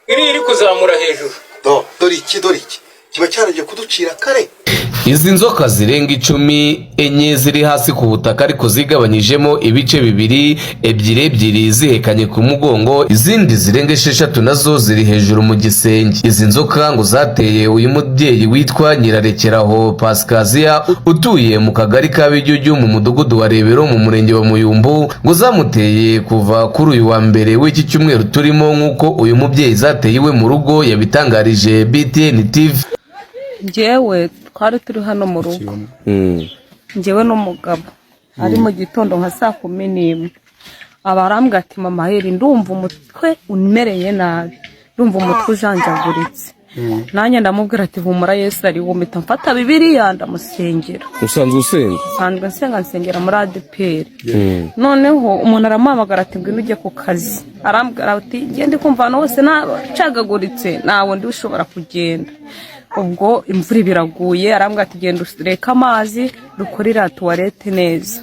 iri kuzamura hejuru. Dore iki kiba cyaragiye kuducira kare. Izi nzoka zirenga 10 enye ziri hasi ku butaka ariko zigabanyijemo ibice bibiri, ebyiri zihekanye ku mugongo, izindi zirenga 6 nazo ziri hejuru mu gisenge. Izi nzoka ngo zateye uyu mubyeyi witwa Nyirarekeraho Pascasia utuye mu kagari ka Bijyujyu mu mudugudu wa Rebero mu murenge wa Muyumbu, ngo zamuteye kuva kuri uyu wa mbere w'iki cyumweru turimo, nk'uko uyu mubyeyi zateye iwe mu rugo yabitangarije BTN TV. Njyewe twari turi hano mu rugo, njyewe n'umugabo ari mu gitondo nka 11:00 abarambwa ati mama heri ndumva umutwe umereye nabi, ndumva umutwe ujanjaguritse. Nanjye ndamubwira ati humura Yesu ari wo, mpita mfata Bibiliya ndamusengera. Usanzwe usenga? Sanzwe nsengera muri ADPR. Noneho umuntu aramuhamagara ati ngwino ujye ku kazi, arambwira ati ngende kumva hano hose nacagaguritse nawe ndi ushobora kugenda. Ubwo imvura biraguye, arambwira ati genda ureka amazi dukorera toilette neza.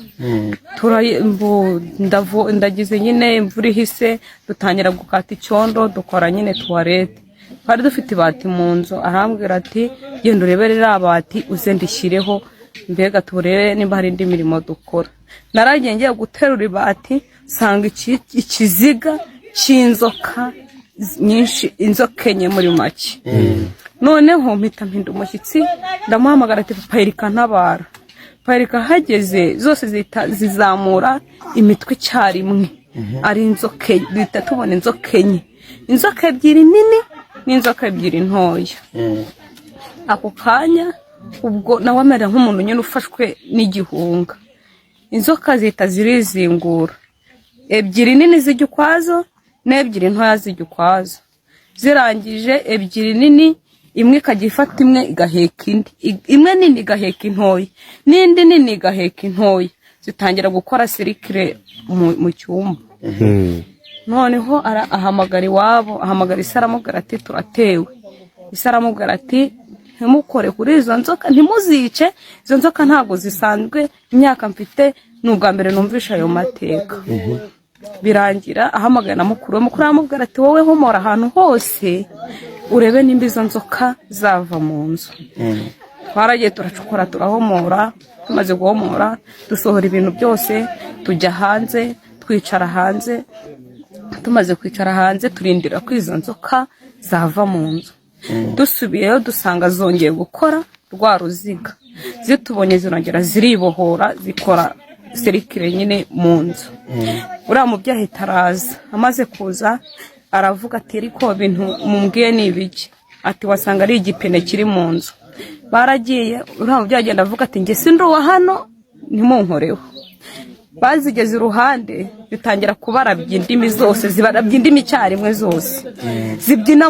Ndagize nyine imvura ihise dutangira gukata icyondo dukora nyine toilette. Twari dufite ibati mu nzu, arambwira ati genda ureberera abati uze ndishyireho mbega turebe nimba hari indi mirimo dukora. Naragiye ngiye guterura ibati sanga ikiziga cy'inzoka nyinshi, inzoka enye muri make. Noneho mpita mpinda umushyitsi ndamuhamagara ati papa Erika ntabara. Papa Erika hageze zose zizamura imitwe icyarimwe, ari inzoka bita tubona inzoka enye, inzoka ebyiri nini n'inzoka ebyiri ntoya. Ako kanya ubwo nawe amera nk'umuntu nyine ufashwe n'igihunga. Inzoka zita zirizingura, ebyiri nini zijya ukwazo n'ebyiri ntoya zijya ukwazo. Zirangije ebyiri nini imwe ikajya ifata imwe igaheka indi, imwe nini igaheka intoya n'indi nini igaheka intoya, zitangira gukora sirikire mu cyumba. Noneho ahamagara iwabo, ahamagara Isi aramubwira ati turatewe. Isi aramubwira ati ntimukore kuri izo nzoka, ntimuzice, izo nzoka ntabwo zisanzwe, imyaka mfite n'ubwa mbere numvisha ayo mateka. Birangira ahamagara na mukuru aramubwira ati wowe homora ahantu hose urebe nimba izo nzoka zava mu nzu. Twaragiye turacukura turahomora, tumaze guhomora dusohora ibintu byose tujya hanze, twicara hanze. Tumaze kwicara hanze turindira ko izo nzoka zava mu nzu. Dusubiyeyo dusanga zongeye gukora rwa ruziga, zitubonye zirongera ziribohora zikora serikire nyine mu nzu. Uriya mubyeyi ahita araza, amaze kuza aravuga ati ariko ibintu mumbwiye ni ibiki? Ati wasanga ari igipene kiri mu nzu. Baragiye, uriya mubyeyi agenda avuga ati nge sinduwa hano ntimunkoreho. Bazigeze iruhande bitangira kubarabya indimi zose, zibarabya indimi icyarimwe zose, zibyina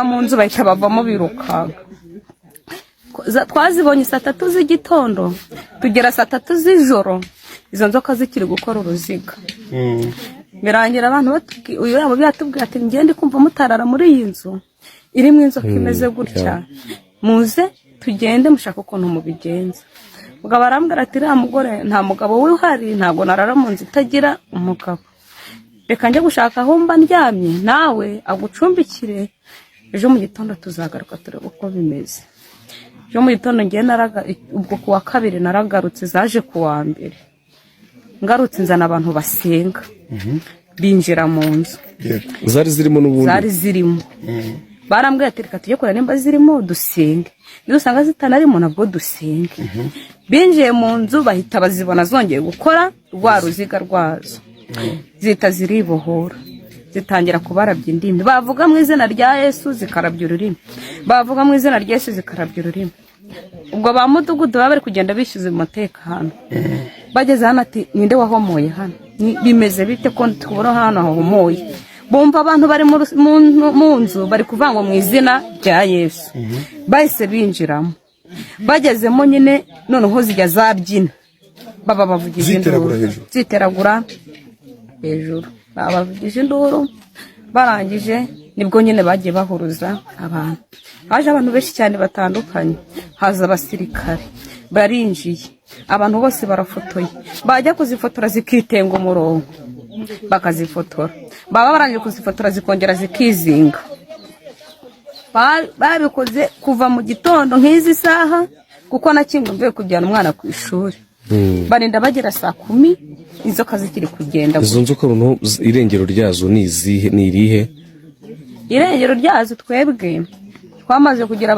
mu nzu bahita bavamo birukanka. Twazibonye 3 z'igitondo tugera 3 z'ijoro izo nzoka zikiri gukora uruziga. Birangira abantu uyu yabo byatubwira ati ngende kumva mutarara muri iyi nzu irimo inzoka imeze gutya, muze tugende mushaka ukuntu mubigenza. Mugabo arambwira ati ra mugore nta mugabo we uhari, ntago narara mu nzu itagira umugabo, reka njye gushaka aho mba ndyamye nawe agucumbikire, ejo mu gitondo tuzagaruka turebe uko bimeze. Ejo mu gitondo ngiye ubwo kuwa kabiri naragarutse, zaje kuwa mbere ngarutse nzana abantu basenga, binjira mu nzu. Zari zirimo n'ubundi? Zari zirimo. Barambwira ati reka tujye kureba nimba zirimo dusenge, nizo usanga zitanarimo nabwo dusenge. Binjiye mu nzu bahita bazibona zongeye gukora rwa ruziga rwazo, zita ziribohora, zitangira kubarabya indimi. Bavuga mu izina rya Yesu zikarabya ururimi, bavuga mu izina rya Yesu zikarabya ururimi. Ubwo ba mudugudu bari kugenda bishyuza umutekano. Bageze hano ati ninde wahomoye hano, bimeze bite ko tubura hano hahomoye? Bumva abantu bari mu nzu bari kuvanga mu izina rya Yesu. Bahise binjiramo, bagezemo nyine noneho zijya zabyina, baba bavugije induru, ziteragura hejuru, baba bavugije induru. Barangije nibwo nyine bagiye bahuruza abantu. Haje abantu benshi cyane batandukanye, haza abasirikare barinjiye, abantu bose barafotoye, bajya kuzifotora zikitenga umurongo. bakazifotora, baba barangije kuzifotora zikongera zikizinga. Babikoze kuva mu gitondo nk'izi saha kuko nakinga mvuye kujyana umwana ku ishuri, barinda bagera saa 10 inzoka zikiri kugenda. Izo nzoka runtu irengero ryazo ni irihe? Irengero ryazo twebwe twamaze kugira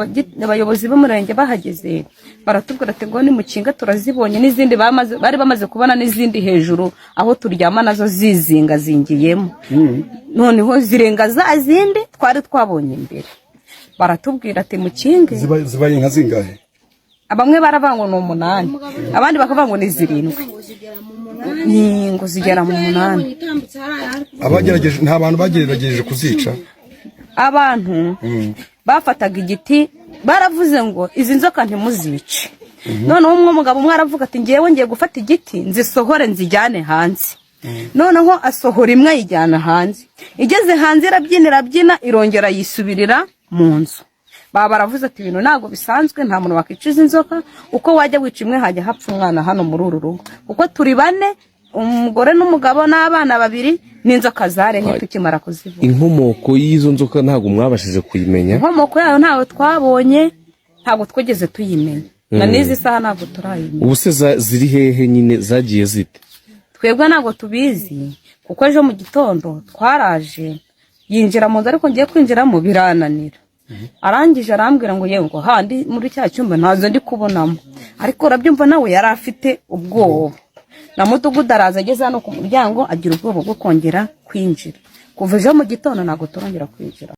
abayobozi b'umurenge bahageze baratubwira ati ngo ni mukinga turazibonye, n'izindi bari bamaze kubona n'izindi hejuru aho turyama nazo zizinga zingiyemo, noneho zirenga za zindi twari twabonye imbere. Baratubwira ati mukinge zibaye nka zingahe? Abamwe baravango no 8, abandi bakavango ni 7. Ni ngo zigera mu 8. Abagerageje nta bantu bagerageje kuzica. Abantu bafataga igiti baravuze ngo izi nzoka ntimuzice. Noneho umugabo umwe aravuga ati ngiyewe ngiye gufata igiti nzisohore nzijyane hanze. Noneho asohora imwe yijyana hanze, igeze hanze irabyina irongera yisubirira mu nzu. Baba baravuze ati ibintu ntago bisanzwe, nta muntu wakicuza inzoka, uko wajya wica imwe hajya hapfa umwana hano muri uru rugo, uko turi 4, umugore n'umugabo n'abana 2 n'inzoka zarenye tukimara kuzivuga. Inkomoko y'izo nzoka ntago mwabashije kuyimenya? Inkomoko yayo ntawe twabonye, ntago twegeze tuyimenya, na n'izi saha ntago turayimenya. Ubuse ziri hehe nyine zagiye zite? Twebwe ntago tubizi kuko ejo mu gitondo twaraje yinjira mu nzu, ariko ngiye kwinjiramo birananira. Arangije arambwira ngo yewe ngo handi muri cya cyumba ntazo ndi kubonamo, ariko urabyumva nawe yari afite ubwoba. Na mudugudu araza ageze hano ku muryango agira ubwoba bwo kongera kwinjira. Kuva ejo mu gitondo ntago turongera kwinjira.